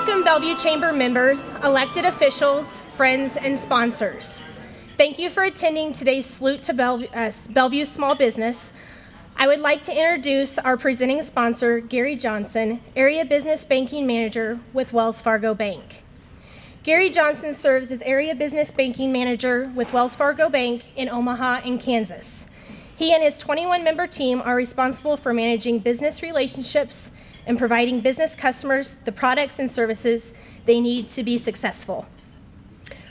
Welcome, Bellevue Chamber members, elected officials, friends, and sponsors. Thank you for attending today's Salute to Bellevue Small Business. I would like to introduce our presenting sponsor, Gary Johnson, Area Business Banking Manager with Wells Fargo Bank. Gary Johnson serves as Area Business Banking Manager with Wells Fargo Bank in Omaha and Kansas. He and his 21-member team are responsible for managing business relationships and providing business customers the products and services they need to be successful.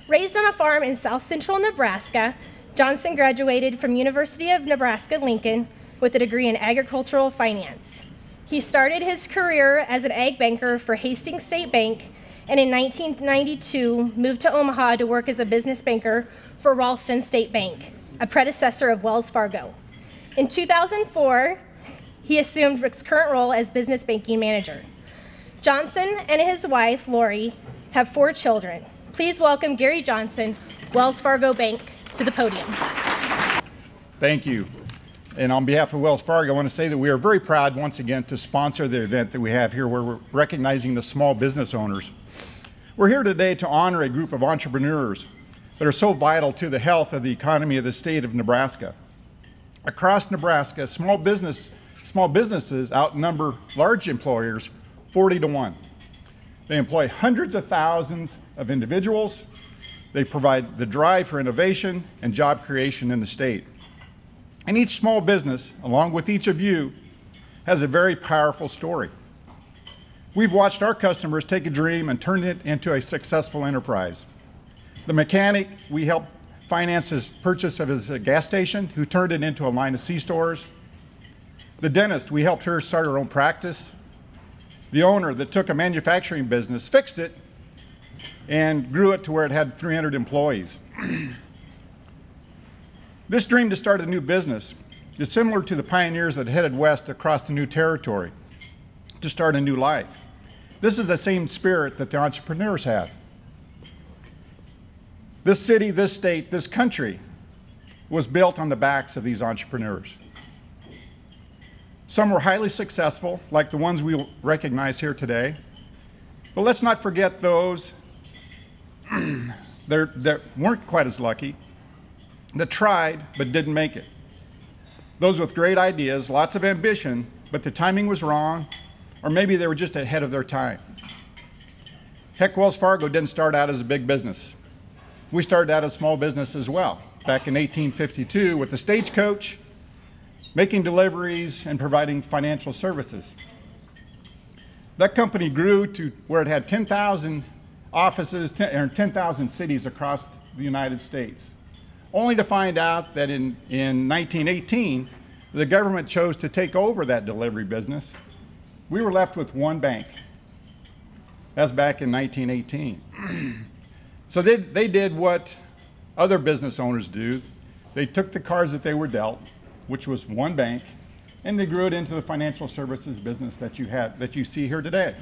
Raised on a farm in south central Nebraska, Johnson graduated from University of Nebraska-Lincoln with a degree in agricultural finance. He started his career as an ag banker for Hastings State Bank, and in 1992 moved to Omaha to work as a business banker for Ralston State Bank, a predecessor of Wells Fargo. In 2004, he assumed Rick's current role as business banking manager. Johnson and his wife, Lori, have 4 children. Please welcome Gary Johnson, Wells Fargo Bank, to the podium. Thank you. And on behalf of Wells Fargo, I want to say that we are very proud once again to sponsor the event that we have here where we're recognizing the small business owners. We're here today to honor a group of entrepreneurs that are so vital to the health of the economy of the state of Nebraska. Across Nebraska, small businesses outnumber large employers 40-1. They employ hundreds of thousands of individuals. They provide the drive for innovation and job creation in the state. And each small business, along with each of you, has a very powerful story. We've watched our customers take a dream and turn it into a successful enterprise. The mechanic, we helped finance his purchase of his gas station, who turned it into a line of C-stores. The dentist, we helped her start her own practice. The owner that took a manufacturing business, fixed it, and grew it to where it had 300 employees. This dream to start a new business is similar to the pioneers that headed west across the new territory to start a new life. This is the same spirit that the entrepreneurs had. This city, this state, this country was built on the backs of these entrepreneurs. Some were highly successful, like the ones we recognize here today. But let's not forget those that weren't quite as lucky, that tried but didn't make it. Those with great ideas, lots of ambition, but the timing was wrong, or maybe they were just ahead of their time. Heck, Wells Fargo didn't start out as a big business. We started out as small business as well, back in 1852 with the stagecoach, making deliveries and providing financial services. That company grew to where it had 10,000 offices, 10,000 cities across the United States, only to find out that in 1918, the government chose to take over that delivery business. We were left with one bank. That's back in 1918. So they did what other business owners do. They took the cards that they were dealt, which was one bank, and they grew it into the financial services business that you see here today.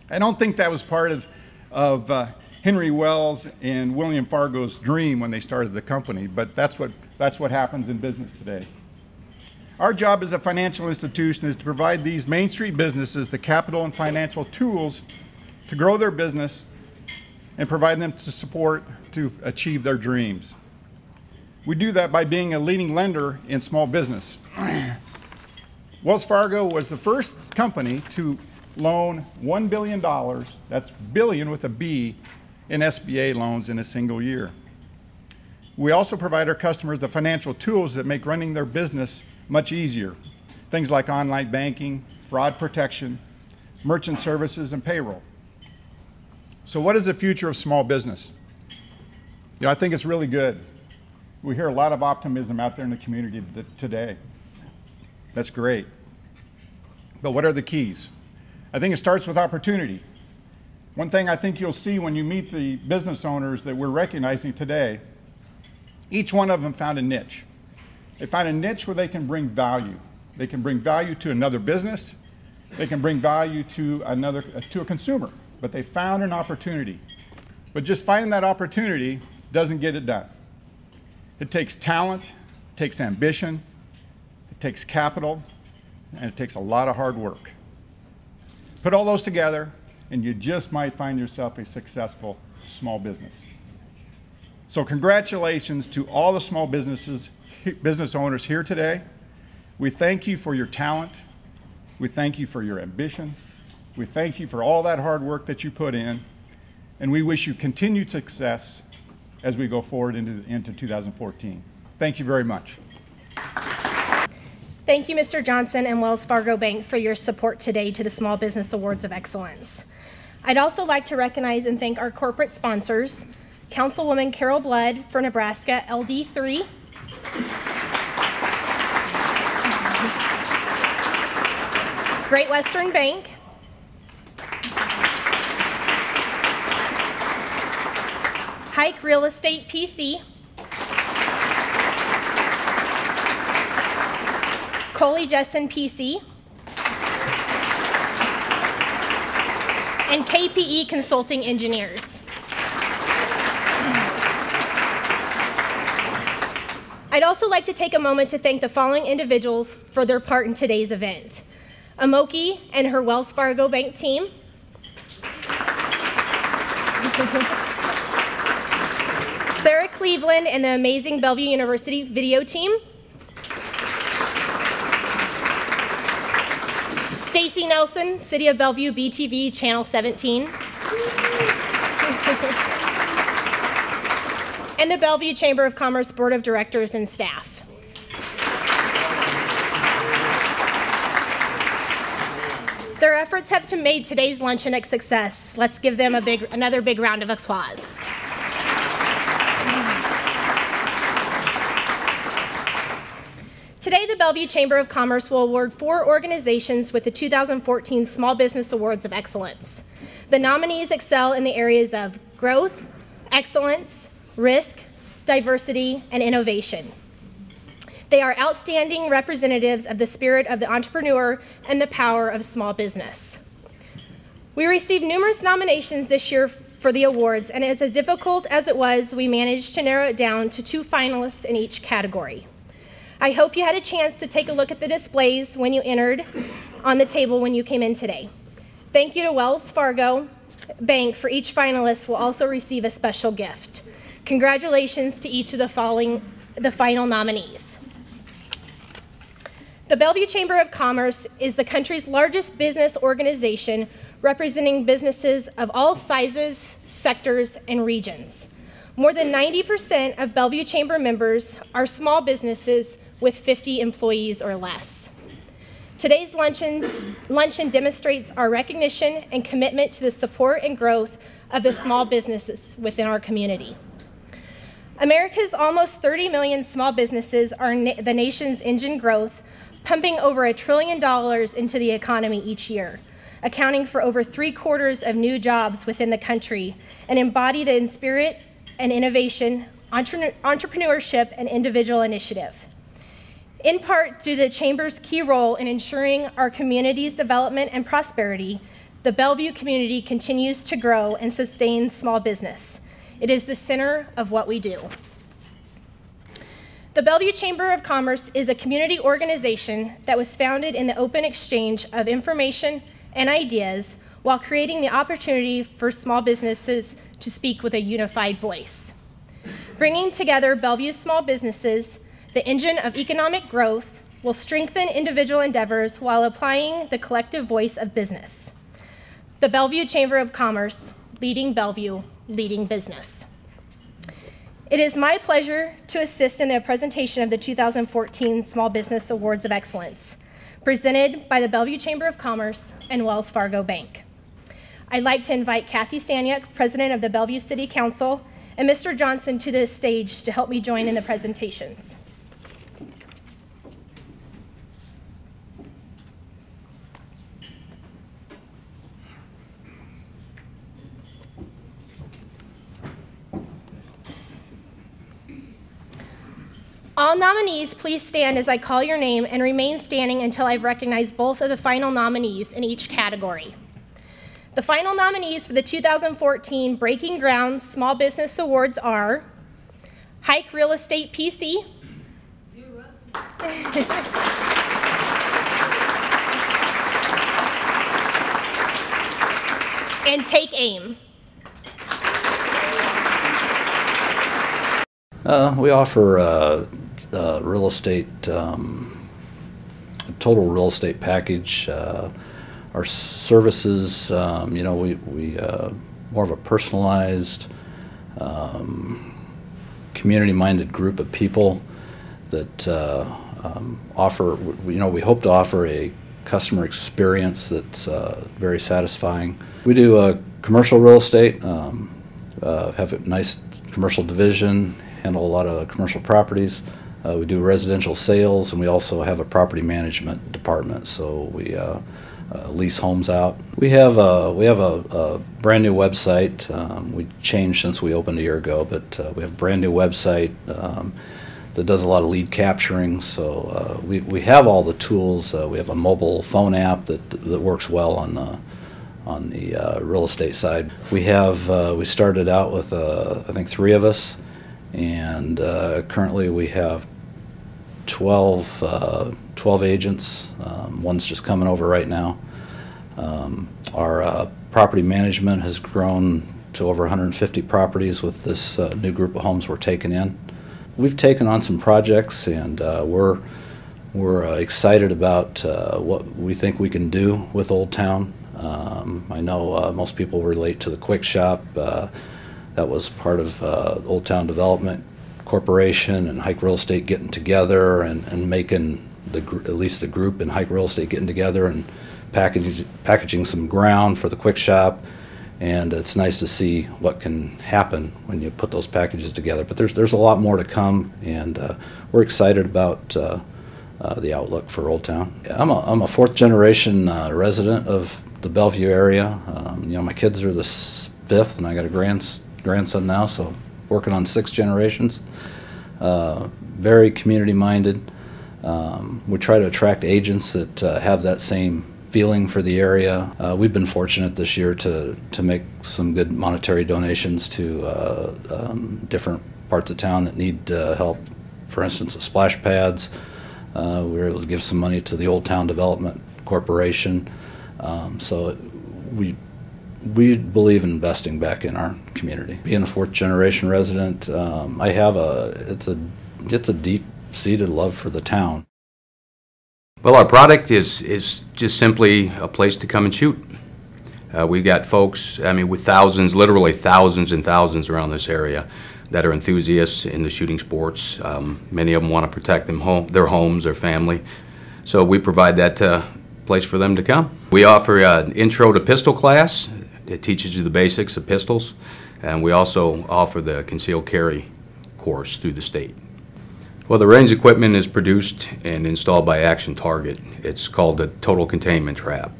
I don't think that was part of Henry Wells and William Fargo's dream when they started the company, but that's what happens in business today. Our job as a financial institution is to provide these Main Street businesses the capital and financial tools to grow their business and provide them to support to achieve their dreams. We do that by being a leading lender in small business. Wells Fargo was the first company to loan $1 billion, that's billion with a B, in SBA loans in a single year. We also provide our customers the financial tools that make running their business much easier. Things like online banking, fraud protection, merchant services, and payroll. So what is the future of small business? I think it's really good. We hear a lot of optimism out there in the community today. That's great. But what are the keys? I think it starts with opportunity. One thing I think you'll see when you meet the business owners that we're recognizing today, each one of them found a niche. They found a niche where they can bring value. They can bring value to another business. They can bring value to a consumer. But they found an opportunity. But just finding that opportunity doesn't get it done. It takes talent, it takes ambition, it takes capital, and it takes a lot of hard work. Put all those together, and you just might find yourself a successful small business. So congratulations to all the small business owners here today. We thank you for your talent. We thank you for your ambition. We thank you for all that hard work that you put in, and we wish you continued success as we go forward into 2014. Thank you very much. Thank you, Mr. Johnson and Wells Fargo Bank, for your support today to the Small Business Awards of Excellence. I'd also like to recognize and thank our corporate sponsors, Councilwoman Carol Blood for Nebraska LD3, Great Western Bank, Hike Real Estate PC, Coley Jessen PC, and KPE Consulting Engineers. I'd also like to take a moment to thank the following individuals for their part in today's event. Amoki and her Wells Fargo Bank team, Sarah Cleveland and the amazing Bellevue University video team, Stacy Nelson, City of Bellevue BTV Channel 17, and the Bellevue Chamber of Commerce Board of Directors and staff. Their efforts have made today's luncheon a success. Let's give them another big round of applause. Today, the Bellevue Chamber of Commerce will award 4 organizations with the 2014 Small Business Awards of Excellence. The nominees excel in the areas of growth, excellence, risk, diversity, and innovation. They are outstanding representatives of the spirit of the entrepreneur and the power of small business. We received numerous nominations this year for the awards, and as difficult as it was, we managed to narrow it down to 2 finalists in each category. I hope you had a chance to take a look at the displays when you entered on the table when you came in today. Thank you to Wells Fargo Bank for each finalist will also receive a special gift. Congratulations to each of the final nominees. The Bellevue Chamber of Commerce is the country's largest business organization representing businesses of all sizes, sectors, and regions. More than 90% of Bellevue Chamber members are small businesses with 50 employees or less. Today's luncheon demonstrates our recognition and commitment to the support and growth of the small businesses within our community. America's almost 30 million small businesses are the nation's engine growth, pumping over $1 trillion into the economy each year, accounting for over 3/4 of new jobs within the country, and embody the spirit and innovation, entrepreneurship, and individual initiative. In part due to the Chamber's key role in ensuring our community's development and prosperity, the Bellevue community continues to grow and sustain small business. It is the center of what we do. The Bellevue Chamber of Commerce is a community organization that was founded in the open exchange of information and ideas while creating the opportunity for small businesses to speak with a unified voice. Bringing together Bellevue's small businesses, the engine of economic growth will strengthen individual endeavors while applying the collective voice of business. The Bellevue Chamber of Commerce, leading Bellevue, leading business. It is my pleasure to assist in the presentation of the 2014 Small Business Awards of Excellence, presented by the Bellevue Chamber of Commerce and Wells Fargo Bank. I'd like to invite Kathy Sanyuk, President of the Bellevue City Council, and Mr. Johnson to the stage to help me join in the presentations. All nominees, please stand as I call your name and remain standing until I've recognized both of the final nominees in each category. The final nominees for the 2014 Breaking Ground Small Business Awards are Hike Real Estate PC, and take aim. We offer real estate, a total real estate package. Our services, you know, we more of a personalized, community-minded group of people that offer, you know, we hope to offer a customer experience that's very satisfying. We do commercial real estate, have a nice commercial division, handle a lot of commercial properties. We do residential sales, and we also have a property management department, so we lease homes out. We have a brand new website. We changed since we opened a year ago, but we have a brand new website that does a lot of lead capturing. So we have all the tools. We have a mobile phone app that works well on the real estate side. We started out with I think 3 of us, and currently we have 12 agents. One's just coming over right now. Our property management has grown to over 150 properties with this new group of homes we're taking in. We've taken on some projects, and we're excited about what we think we can do with Old Town. I know most people relate to the Quick Shop. That was part of Old Town Development Corporation and Hike Real Estate getting together and making at least the group in Hike Real Estate getting together and packaging some ground for the Quick Shop. And it's nice to see what can happen when you put those packages together. But there's a lot more to come, and we're excited about the outlook for Old Town. I'm a 4th generation resident of the Bellevue area. You know, my kids are the 5th, and I got a grandson now, so working on 6 generations. Very community minded. We try to attract agents that have that same feeling for the area. We've been fortunate this year to make some good monetary donations to different parts of town that need help. For instance, the splash pads. We were able to give some money to the Old Town Development Corporation. So we believe in investing back in our community. Being a 4th generation resident, it's a deep-seated love for the town. Well, our product is just simply a place to come and shoot. We've got folks, I mean, with thousands, literally thousands and thousands around this area that are enthusiasts in the shooting sports. Many of them want to protect their homes, their family. So we provide that place for them to come. We offer an intro to pistol class. It teaches you the basics of pistols. And we also offer the concealed carry course through the state. Well, the range equipment is produced and installed by Action Target. It's called the Total Containment Trap.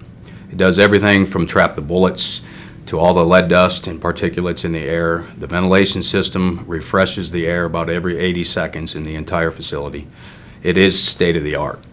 It does everything from trap the bullets to all the lead dust and particulates in the air. The ventilation system refreshes the air about every 80 seconds in the entire facility. It is state-of-the-art.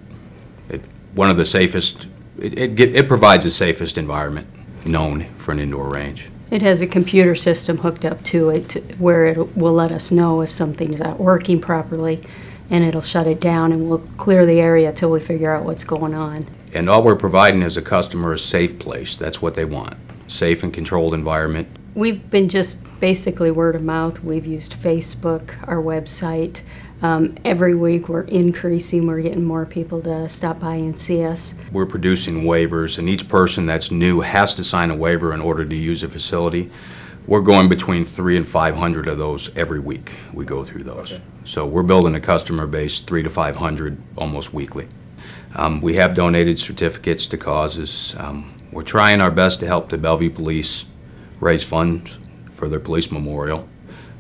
One of the safest, it provides the safest environment known for an indoor range. It has a computer system hooked up to it where it will let us know if something's not working properly, and it'll shut it down, and we'll clear the area till we figure out what's going on. And all we're providing as a customer is a safe place. That's what they want. Safe and controlled environment. We've been just basically word of mouth. We've used Facebook, our website. Every week we're increasing. We're getting more people to stop by and see us. We're producing waivers, and each person that's new has to sign a waiver in order to use a facility. We're going between 300 and 500 of those every week. We go through those. Okay. So we're building a customer base 300 to 500 almost weekly. We have donated certificates to causes. We're trying our best to help the Bellevue Police raise funds for their police memorial,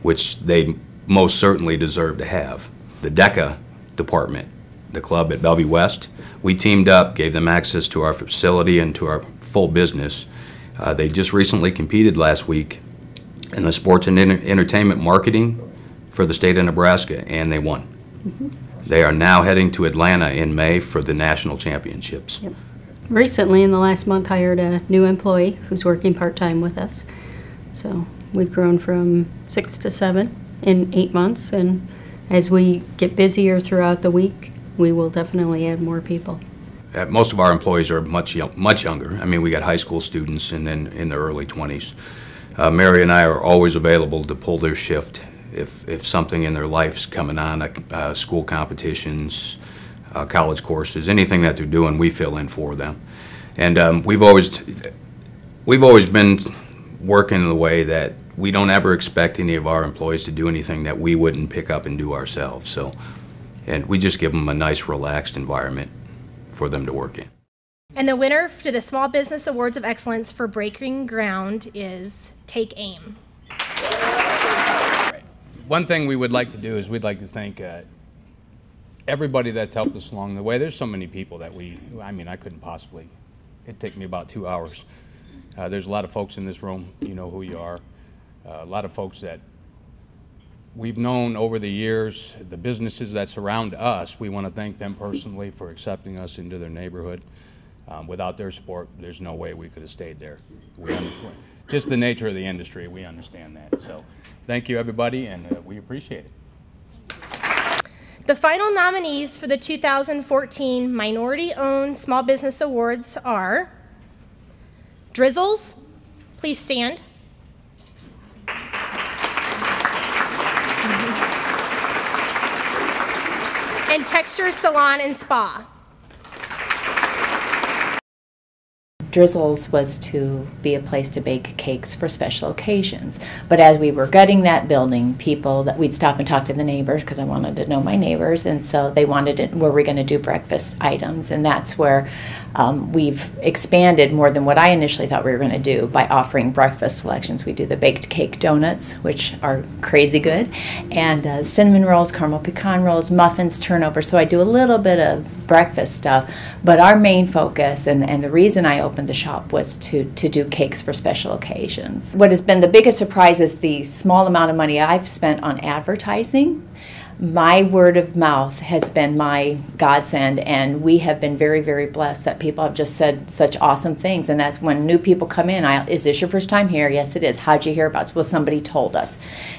which they most certainly deserve to have. The DECA department, the club at Bellevue West, we teamed up, gave them access to our facility and to our full business. They just recently competed last week in the sports and entertainment marketing for the state of Nebraska, and they won. Mm-hmm. They are now heading to Atlanta in May for the national championships. Yep. Recently, in the last month, hired a new employee who's working part-time with us. So we've grown from 6 to 7 in 8 months, and as we get busier throughout the week, we will definitely add more people. most of our employees are much younger. I mean, we got high school students and then in their early 20s. Mary and I are always available to pull their shift if something in their life's coming on, school competitions, college courses, anything that they're doing, we fill in for them. And we've always been working in the way that we don't ever expect any of our employees to do anything that we wouldn't pick up and do ourselves. So, and we just give them a nice, relaxed environment for them to work in. And the winner to the Small Business Awards of Excellence for Breaking Ground is Take Aim. One thing we would like to do is we'd like to thank everybody that's helped us along the way. There's so many people that I couldn't possibly, it'd take me about 2 hours. There's a lot of folks in this room, you know who you are. A lot of folks that we've known over the years, the businesses that surround us, we want to thank them personally for accepting us into their neighborhood. Without their support, there's no way we could have stayed there. Just the nature of the industry, we understand that. So thank you, everybody, and we appreciate it. The final nominees for the 2014 Minority-Owned Small Business Awards are Drizzles, please stand. And Texture Salon and Spa. Drizzles was to be a place to bake cakes for special occasions. But as we were gutting that building, we'd stop and talk to the neighbors because I wanted to know my neighbors, and so they wanted it, were we going to do breakfast items, and that's where we've expanded more than what I initially thought we were going to do by offering breakfast selections. We do the baked cake donuts, which are crazy good, and cinnamon rolls, caramel pecan rolls, muffins, turnover. So I do a little bit of breakfast stuff, but our main focus and the reason I opened the shop was to do cakes for special occasions. What has been the biggest surprise is the small amount of money I've spent on advertising. My word of mouth has been my godsend, and we have been very, very blessed that people have just said such awesome things. And that's when new people come in, is this your first time here? Yes, it is. How'd you hear about us? Well, somebody told us.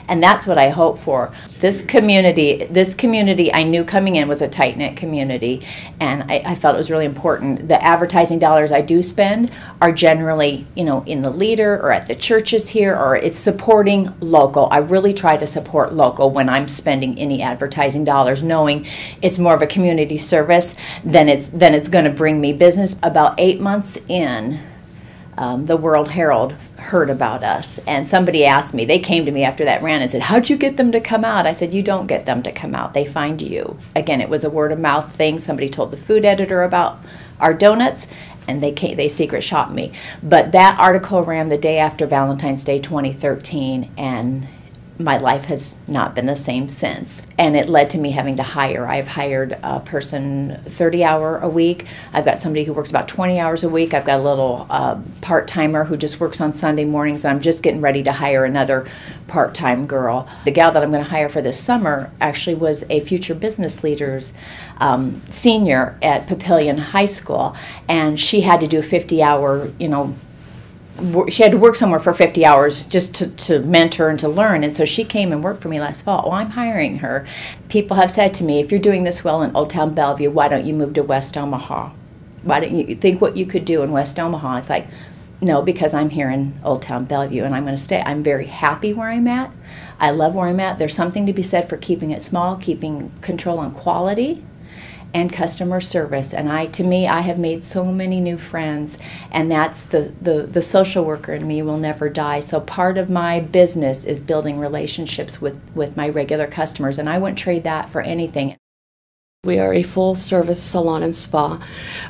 And that's what I hope for. This community I knew coming in was a tight-knit community, and I felt it was really important. The advertising dollars I do spend are generally, in the leader or at the churches here, or it's supporting local. I really try to support local when I'm spending any advertising dollars, knowing it's more of a community service than it's going to bring me business. About 8 months in, the World Herald heard about us, and somebody asked me, they came to me after that ran and said, how'd you get them to come out? I said, you don't get them to come out, they find you. Again, it was a word of mouth thing. Somebody told the food editor about our donuts, and they secret shopped me. But that article ran the day after Valentine's Day 2013, and my life has not been the same since. And it led to me having to hire. I've hired a person 30 hours a week. I've got somebody who works about 20 hours a week. I've got a little part-timer who just works on Sunday mornings, and I'm just getting ready to hire another part-time girl. The gal that I'm going to hire for this summer actually was a future business leader's senior at Papillion High School, and she had to do a 50-hour, she had to work somewhere for 50 hours just to mentor and to learn, and so she came and worked for me last fall. Well, I'm hiring her. People have said to me, if you're doing this well in Old Town Bellevue, why don't you move to West Omaha? Why don't you think what you could do in West Omaha? It's like, no, because I'm here in Old Town Bellevue and I'm going to stay. I'm very happy where I'm at. I love where I'm at. There's something to be said for keeping it small, keeping control on quality and customer service. And to me, I have made so many new friends, and that's the social worker in me will never die. So part of my business is building relationships with my regular customers, and I wouldn't trade that for anything. We are a full-service salon and spa,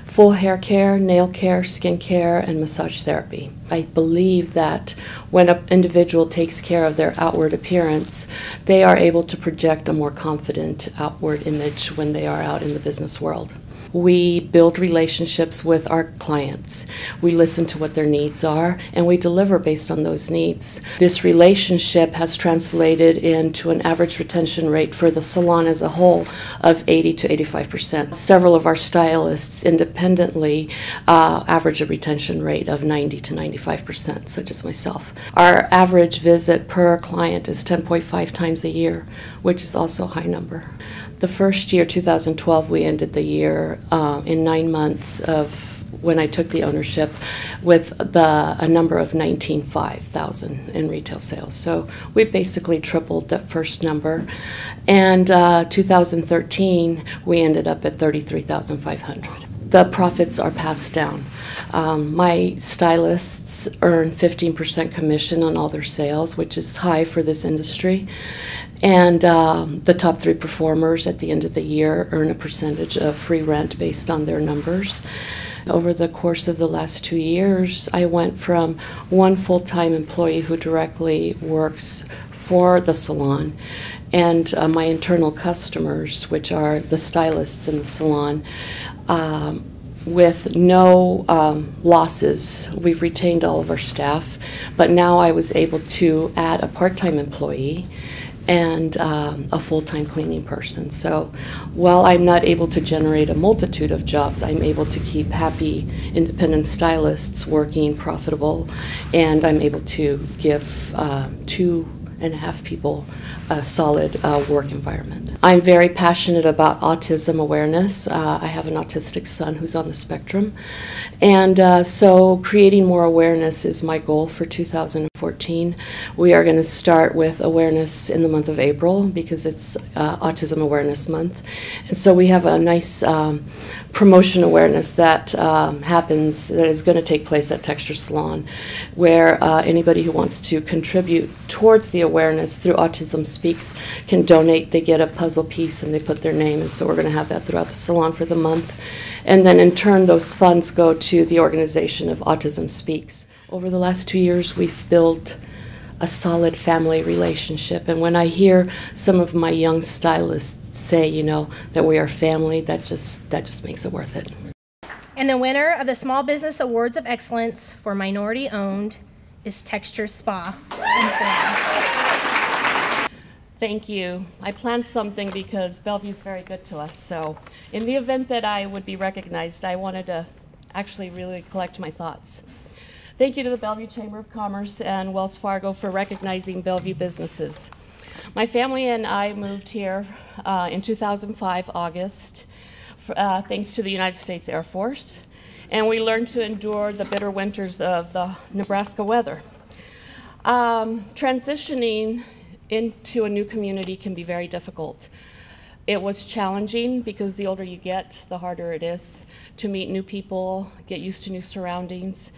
full hair care, nail care, skin care, and massage therapy. I believe that when an individual takes care of their outward appearance, they are able to project a more confident outward image when they are out in the business world. We build relationships with our clients. We listen to what their needs are, and we deliver based on those needs. This relationship has translated into an average retention rate for the salon as a whole of 80 to 85%. Several of our stylists independently average a retention rate of 90 to 95%, such as myself. Our average visit per client is 10.5 times a year, which is also a high number. The first year, 2012, we ended the year in 9 months of when I took the ownership with a number of 19,500 in retail sales. So we basically tripled that first number. And 2013, we ended up at 33,500. The profits are passed down. My stylists earn 15% commission on all their sales, which is high for this industry. And the top 3 performers at the end of the year earn a percentage of free rent based on their numbers. Over the course of the last 2 years, I went from one full-time employee who directly works for the salon and my internal customers, which are the stylists in the salon, with no losses. We've retained all of our staff, but now I was able to add a part-time employee and a full-time cleaning person. So while I'm not able to generate a multitude of jobs, I'm able to keep happy independent stylists working profitable, and I'm able to give 2.5 people a solid work environment. I'm very passionate about autism awareness. I have an autistic son who's on the spectrum, and so creating more awareness is my goal for 2014. We are going to start with awareness in the month of April because it's Autism Awareness Month, and so we have a nice promotion awareness that that is going to take place at Texture Salon, where anybody who wants to contribute towards the awareness through Autism Speaks can donate. They get a puzzle piece and they put their name, and so we're going to have that throughout the salon for the month. And then in turn, those funds go to the organization of Autism Speaks. Over the last 2 years, we've built a solid family relationship, and when I hear some of my young stylists say, you know, that we are family, that just makes it worth it. And the winner of the Small Business Awards of Excellence for Minority Owned is Texture Spa and Salon. Thank you. I planned something because Bellevue is very good to us, so in the event that I would be recognized, I wanted to actually really collect my thoughts. Thank you to the Bellevue Chamber of Commerce and Wells Fargo for recognizing Bellevue businesses. My family and I moved here in 2005, August, thanks to the United States Air Force, and we learned to endure the bitter winters of the Nebraska weather. Transitioning into a new community can be very difficult. It was challenging because the older you get, the harder it is to meet new people, get used to new surroundings.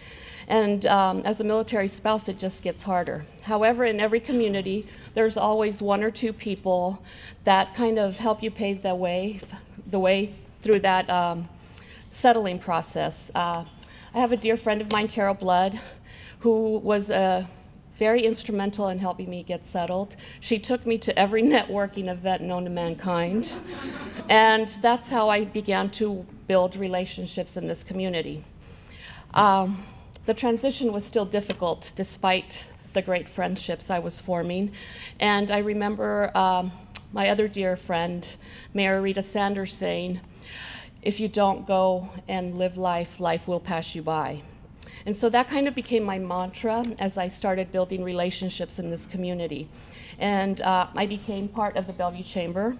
And as a military spouse, it just gets harder. However, in every community, there's always 1 or 2 people that kind of help you pave the way through that settling process. I have a dear friend of mine, Carol Blood, who was very instrumental in helping me get settled. She took me to every networking event known to mankind, and that's how I began to build relationships in this community. The transition was still difficult despite the great friendships I was forming, and I remember my other dear friend, Mayor Rita Sanders, saying, "If you don't go and live life, life will pass you by." And so that kind of became my mantra as I started building relationships in this community. And I became part of the Bellevue Chamber.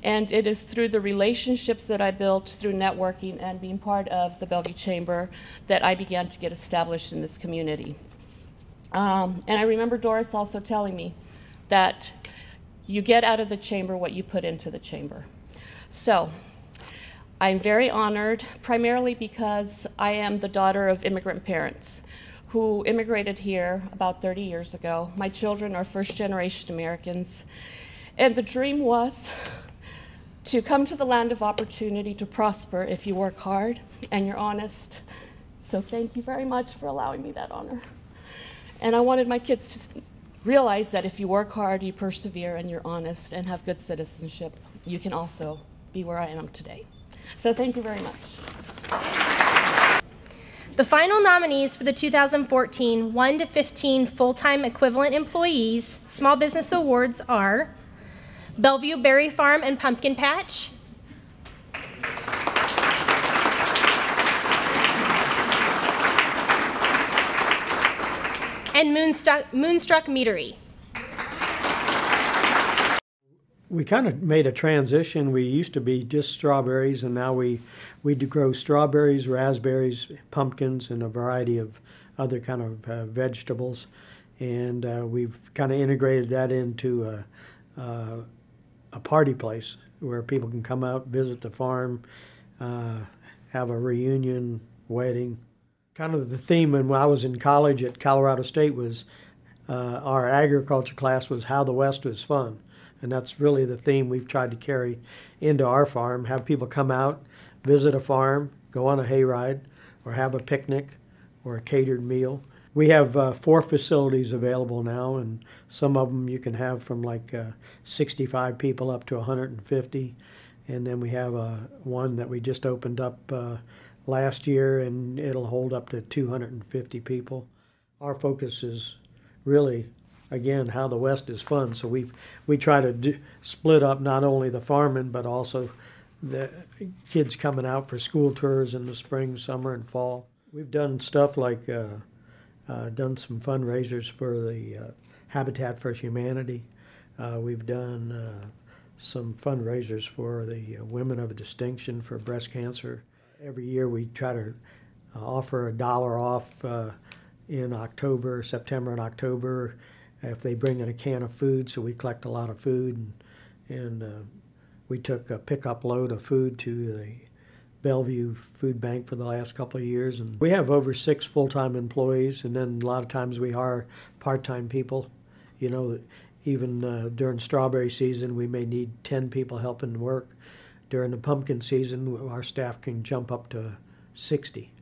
And it is through the relationships that I built through networking and being part of the Bellevue Chamber that I began to get established in this community. And I remember Doris also telling me that you get out of the chamber what you put into the chamber. So I'm very honored, primarily because I am the daughter of immigrant parents who immigrated here about 30 years ago. My children are first-generation Americans, and the dream was to come to the land of opportunity to prosper if you work hard and you're honest. So thank you very much for allowing me that honor. And I wanted my kids to realize that if you work hard, you persevere, and you're honest and have good citizenship, you can also be where I am today. So thank you very much. The final nominees for the 2014 1 to 15 full-time equivalent employees Small Business Awards are Bellevue Berry Farm and Pumpkin Patch, and Moonstruck Meadery. We kind of made a transition. We used to be just strawberries, and now we do grow strawberries, raspberries, pumpkins, and a variety of other kind of vegetables. And we've kind of integrated that into a party place where people can come out, visit the farm, have a reunion, wedding. Kind of the theme when I was in college at Colorado State was our agriculture class was how the West was fun. And that's really the theme we've tried to carry into our farm, have people come out, visit a farm, go on a hayride, or have a picnic or a catered meal. We have 4 facilities available now, and some of them you can have from like 65 people up to 150. And then we have one that we just opened up last year, and it'll hold up to 250 people. Our focus is really, again, how the West is fun. So we try to split up not only the farming, but also the kids coming out for school tours in the spring, summer, and fall. We've done stuff like done some fundraisers for the Habitat for Humanity. We've done some fundraisers for the Women of Distinction for breast cancer. Every year we try to offer $1 off in October, September and October, if they bring in a can of food. So we collect a lot of food, and we took a pickup load of food to the Bellevue Food Bank for the last couple of years. And we have over 6 full-time employees, and then a lot of times we hire part-time people. You know, even during strawberry season, we may need 10 people helping work. During the pumpkin season, our staff can jump up to 60.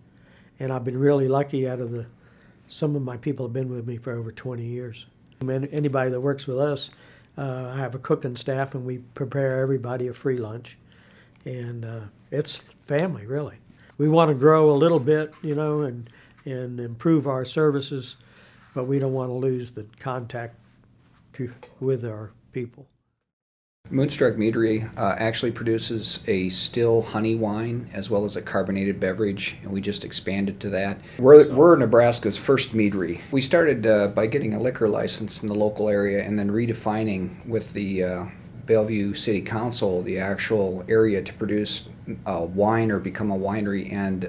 And I've been really lucky. Some of my people have been with me for over 20 years. Anybody that works with us, I have a cooking staff, and we prepare everybody a free lunch. And it's family, really. We want to grow a little bit, you know, and improve our services, but we don't want to lose the contact with our people. Moonstruck Meadery actually produces a still honey wine as well as a carbonated beverage, and we just expanded to that. We're Nebraska's first meadery. We started by getting a liquor license in the local area and then redefining with the Bellevue City Council the actual area to produce wine or become a winery and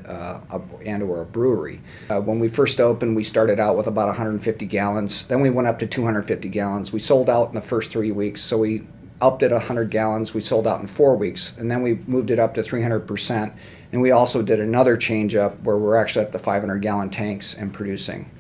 or a brewery. When we first opened, we started out with about 150 gallons. Then we went up to 250 gallons. We sold out in the first 3 weeks, so we upped it 100 gallons. We sold out in 4 weeks, and then we moved it up to 300%. And we also did another change up where we're actually up to 500-gallon tanks and producing.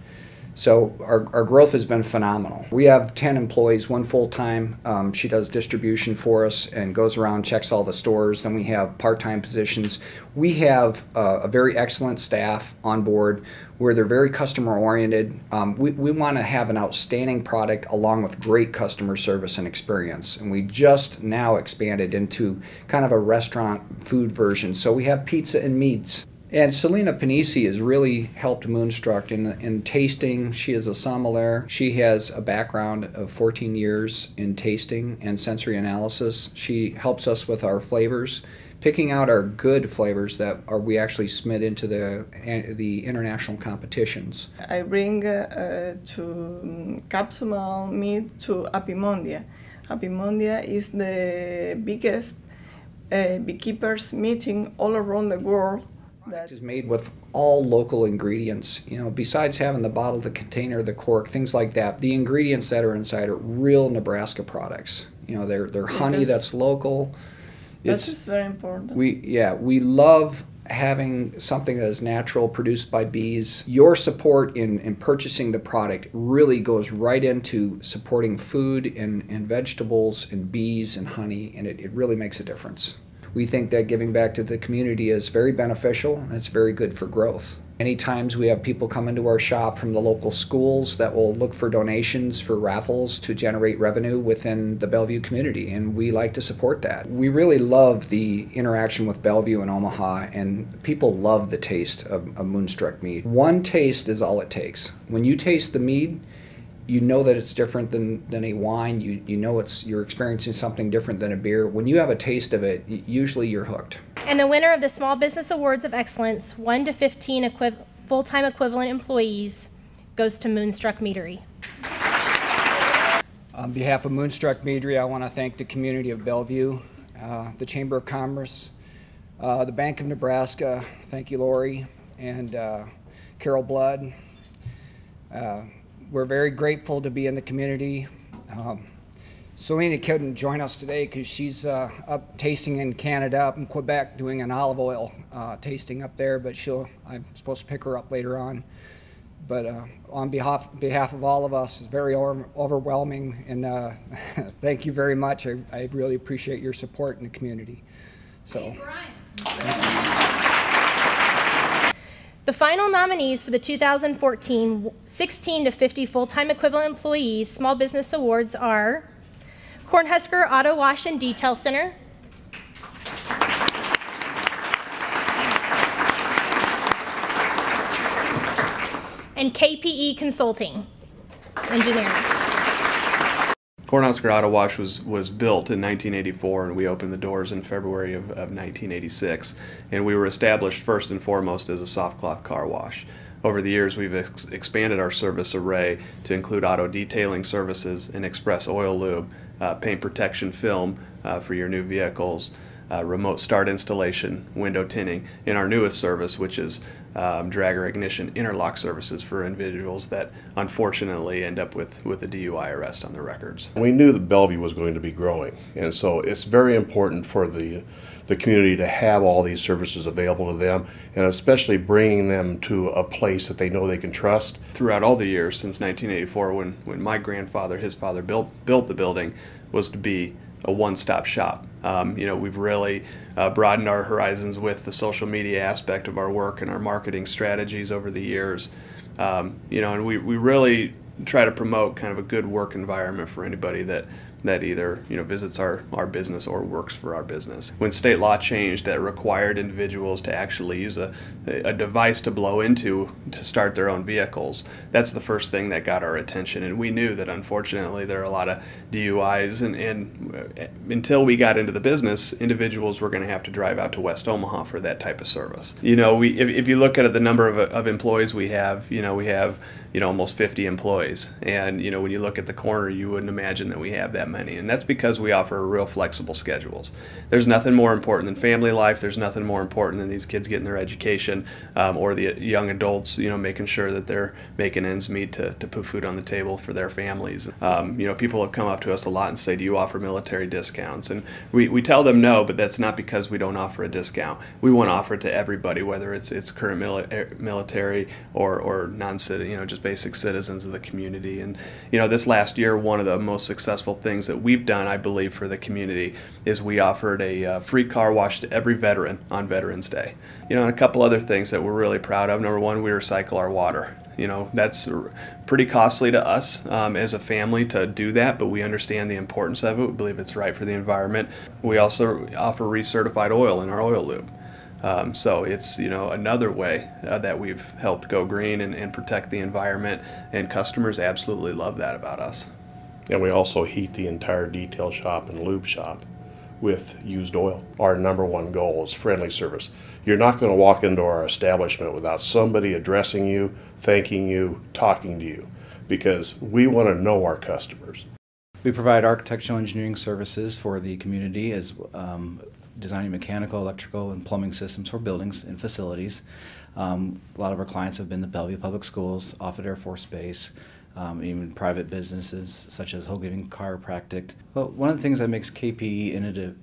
So our growth has been phenomenal. We have 10 employees, 1 full-time. She does distribution for us and goes around, checks all the stores. Then we have part-time positions. We have a very excellent staff on board where they're very customer-oriented. We want to have an outstanding product along with great customer service and experience. And we just now expanded into kind of a restaurant food version. So we have pizza and meats. And Selena Panisi has really helped Moonstruck in tasting. She is a sommelier. She has a background of 14 years in tasting and sensory analysis. She helps us with our flavors, picking out our good flavors that we actually submit into the international competitions. I bring to Capsumal meat to Apimondia. Apimondia is the biggest beekeepers meeting all around the world. That is made with all local ingredients. You know, besides having the bottle, the container, the cork, things like that, the ingredients that are inside are real Nebraska products. You know, they're honey that's local. That's very important. We love having something that is natural, produced by bees. Your support in purchasing the product really goes right into supporting food and vegetables and bees and honey, and it really makes a difference. We think that giving back to the community is very beneficial, and it's very good for growth. Many times we have people come into our shop from the local schools that will look for donations for raffles to generate revenue within the Bellevue community, and we like to support that. We really love the interaction with Bellevue and Omaha, and people love the taste of Moonstruck mead. One taste is all it takes. When you taste the mead, you know that it's different than a wine. You know you're experiencing something different than a beer. When you have a taste of it, usually you're hooked. And the winner of the Small Business Awards of Excellence, 1 to 15 full-time equivalent employees, goes to Moonstruck Meadery. On behalf of Moonstruck Meadery, I want to thank the community of Bellevue, the Chamber of Commerce, the Bank of Nebraska, thank you Lori, and Carol Blood. We're very grateful to be in the community. Selena couldn't join us today because she's up tasting in Canada, up in Quebec, doing an olive oil tasting up there, but I'm supposed to pick her up later on. But on behalf of all of us, it's very overwhelming, and thank you very much. I really appreciate your support in the community. So. The final nominees for the 2014 16 to 50 full-time equivalent employees Small Business Awards are Cornhusker Auto Wash and Detail Center, and KPE Consulting Engineers. Cornhusker Auto Wash was built in 1984, and we opened the doors in February of 1986. And we were established first and foremost as a soft cloth car wash. Over the years, we've expanded our service array to include auto detailing services and express oil lube, paint protection film for your new vehicles, remote start installation, window tinting, and our newest service, which is dragger ignition interlock services for individuals that unfortunately end up with a DUI arrest on their records. We knew that Bellevue was going to be growing, and so it's very important for the community to have all these services available to them, and especially bringing them to a place that they know they can trust. Throughout all the years since 1984, when my grandfather, his father, built the building, was to be a one-stop shop. We've really broadened our horizons with the social media aspect of our work and our marketing strategies over the years. And we really try to promote kind of a good work environment for anybody that either visits our business or works for our business. When state law changed that required individuals to actually use a device to blow into to start their own vehicles, that's the first thing that got our attention. And we knew that unfortunately there are a lot of DUIs, and until we got into the business, individuals were going to have to drive out to West Omaha for that type of service. If you look at the number of employees we have, we have almost 50 employees, and when you look at the corner, you wouldn't imagine that we have that many, and that's because we offer real flexible schedules. There's nothing more important than family life. There's nothing more important than these kids getting their education, or the young adults making sure that they're making ends meet to put food on the table for their families. People have come up to us a lot and say, do you offer military discounts? And we tell them no, but that's not because we don't offer a discount. We want to offer it to everybody, whether it's current military or non-citizen, just basic citizens of the community. And this last year, one of the most successful things that we've done, I believe, for the community is we offered a free car wash to every veteran on Veterans Day. And a couple other things that we're really proud of. Number one, we recycle our water. That's pretty costly to us as a family to do that, but we understand the importance of it. We believe it's right for the environment. We also offer recertified oil in our oil lube. So it's another way that we've helped go green and protect the environment, and customers absolutely love that about us. And we also heat the entire detail shop and lube shop with used oil. Our number one goal is friendly service. You're not going to walk into our establishment without somebody addressing you, thanking you, talking to you, because we want to know our customers. We provide architectural engineering services for the community as designing mechanical, electrical, and plumbing systems for buildings and facilities. A lot of our clients have been the Bellevue Public Schools, Offutt Air Force Base, even private businesses such as Hoagiving Chiropractic. Well, one of the things that makes KPE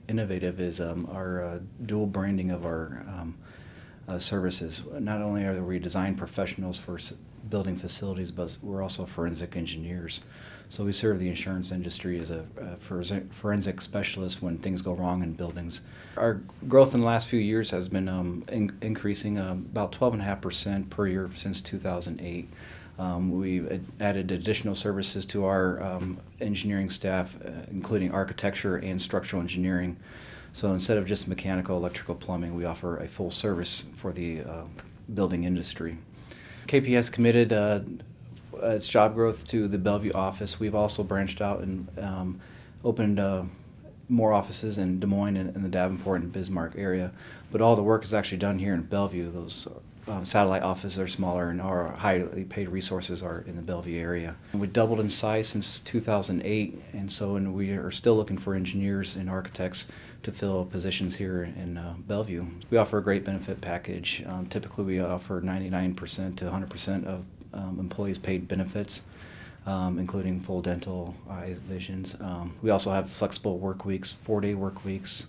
innovative is our dual branding of our services. Not only are we design professionals for building facilities, but we're also forensic engineers. So we serve the insurance industry as a forensic specialist when things go wrong in buildings. Our growth in the last few years has been increasing about 12.5% per year since 2008. We've added additional services to our engineering staff, including architecture and structural engineering. So instead of just mechanical, electrical, plumbing, we offer a full service for the building industry. KP has committed its job growth to the Bellevue office. We've also branched out and opened more offices in Des Moines and in the Davenport and Bismarck area, but all the work is actually done here in Bellevue. Those satellite offices are smaller, and our highly paid resources are in the Bellevue area. We doubled in size since 2008, and so we are still looking for engineers and architects to fill positions here in Bellevue. We offer a great benefit package. Typically we offer 99% to 100% of employees paid benefits, including full dental, eye, visions. We also have flexible work weeks, 4-day work weeks.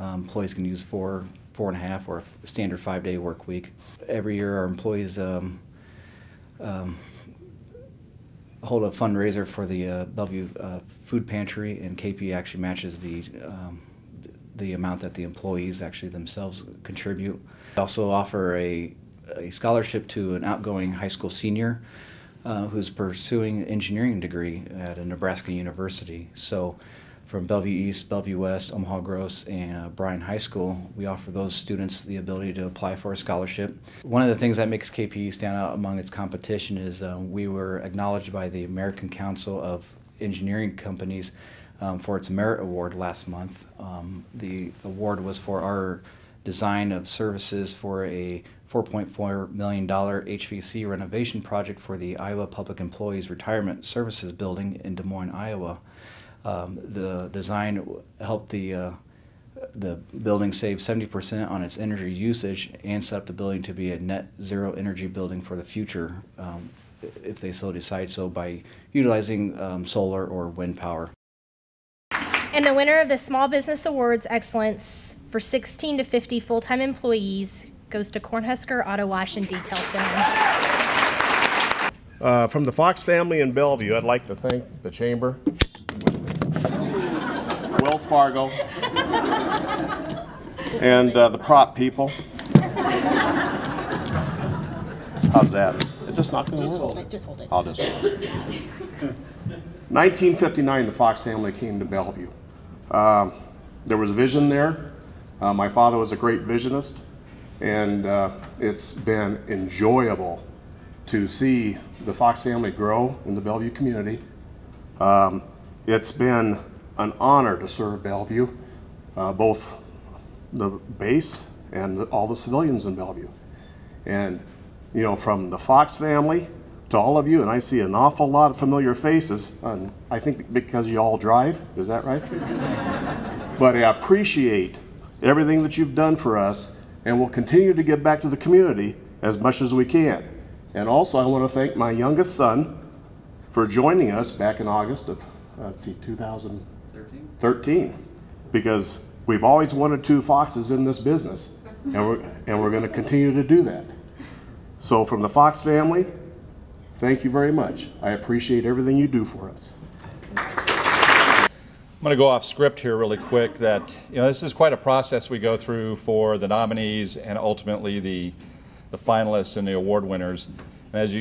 Employees can use 4.5, or a standard 5-day work week. Every year our employees hold a fundraiser for the Bellevue Food Pantry, and KP actually matches the amount that the employees actually themselves contribute. We also offer a scholarship to an outgoing high school senior who's pursuing an engineering degree at a Nebraska university. So from Bellevue East, Bellevue West, Omaha Gross, and Bryan High School, we offer those students the ability to apply for a scholarship. One of the things that makes KP stand out among its competition is we were acknowledged by the American Council of Engineering Companies for its Merit Award last month. The award was for our design of services for a $4.4 million HVAC renovation project for the Iowa Public Employees Retirement Services Building in Des Moines, Iowa. The design helped the building save 70% on its energy usage and set up the building to be a net zero energy building for the future, if they so decide so, by utilizing solar or wind power. And the winner of the Small Business Awards Excellence for 16 to 50 full-time employees goes to Cornhusker Auto Wash and Detail Center. From the Fox family in Bellevue, I'd like to thank the Chamber, Wells Fargo, and the prop people. How's that? It just not going to roll. Hold it, just hold it. I'll just hold it. 1959, the Fox family came to Bellevue. There was vision there. My father was a great visionist, and it's been enjoyable to see the Fox family grow in the Bellevue community. It's been an honor to serve Bellevue, both the base and all the civilians in Bellevue. And you know, from the Fox family to all of you, and I see an awful lot of familiar faces, and I think because you all drive, is that right? But I appreciate everything that you've done for us, and we'll continue to give back to the community as much as we can. And also I want to thank my youngest son for joining us back in August of, 2013, because we've always wanted 2 Foxes in this business, and we're going to continue to do that. So from the Fox family, thank you very much. I appreciate everything you do for us. I'm going to go off script here really quick that, you know, this is quite a process we go through for the nominees and ultimately the finalists and the award winners. And as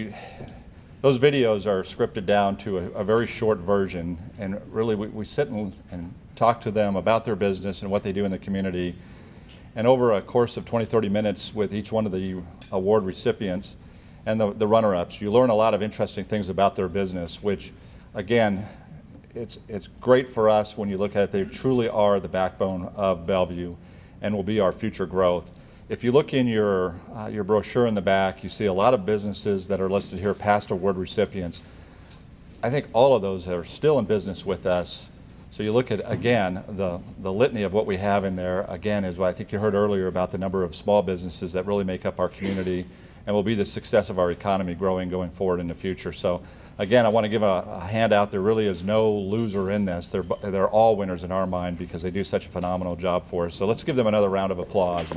those videos are scripted down to a very short version, and really we sit and talk to them about their business and what they do in the community. And over a course of 20-30 minutes with each one of the award recipients and the runner-ups, you learn a lot of interesting things about their business, which, again, it's great for us when you look at it. They truly are the backbone of Bellevue and will be our future growth. If you look in your brochure in the back, you see a lot of businesses that are listed here, past award recipients. I think all of those are still in business with us. So you look at, again, the litany of what we have in there, again, is what I think you heard earlier about the number of small businesses that really make up our community and will be the success of our economy growing going forward in the future. So again, I want to give a hand out. There really is no loser in this. They're all winners in our mind because they do such a phenomenal job for us. So let's give them another round of applause.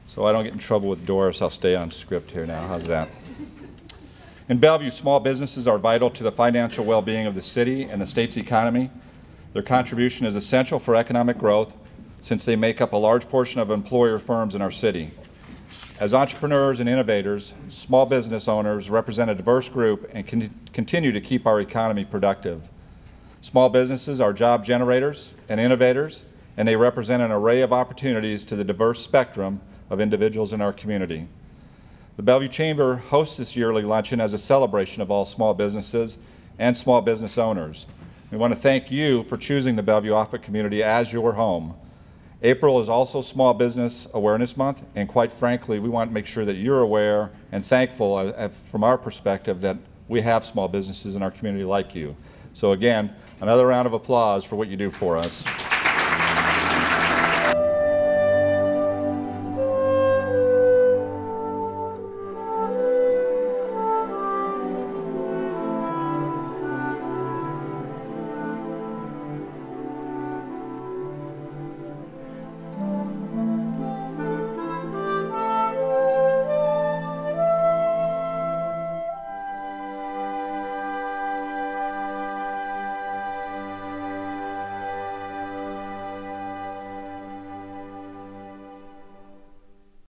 So I don't get in trouble with Doris, I'll stay on script here now. How's that? In Bellevue, small businesses are vital to the financial well-being of the city and the state's economy. Their contribution is essential for economic growth since they make up a large portion of employer firms in our city. As entrepreneurs and innovators, small business owners represent a diverse group and continue to keep our economy productive. Small businesses are job generators and innovators, and they represent an array of opportunities to the diverse spectrum of individuals in our community. The Bellevue Chamber hosts this yearly luncheon as a celebration of all small businesses and small business owners. We want to thank you for choosing the Bellevue Offutt community as your home. April is also Small Business Awareness Month, and quite frankly, we want to make sure that you're aware and thankful from our perspective that we have small businesses in our community like you. So again, another round of applause for what you do for us.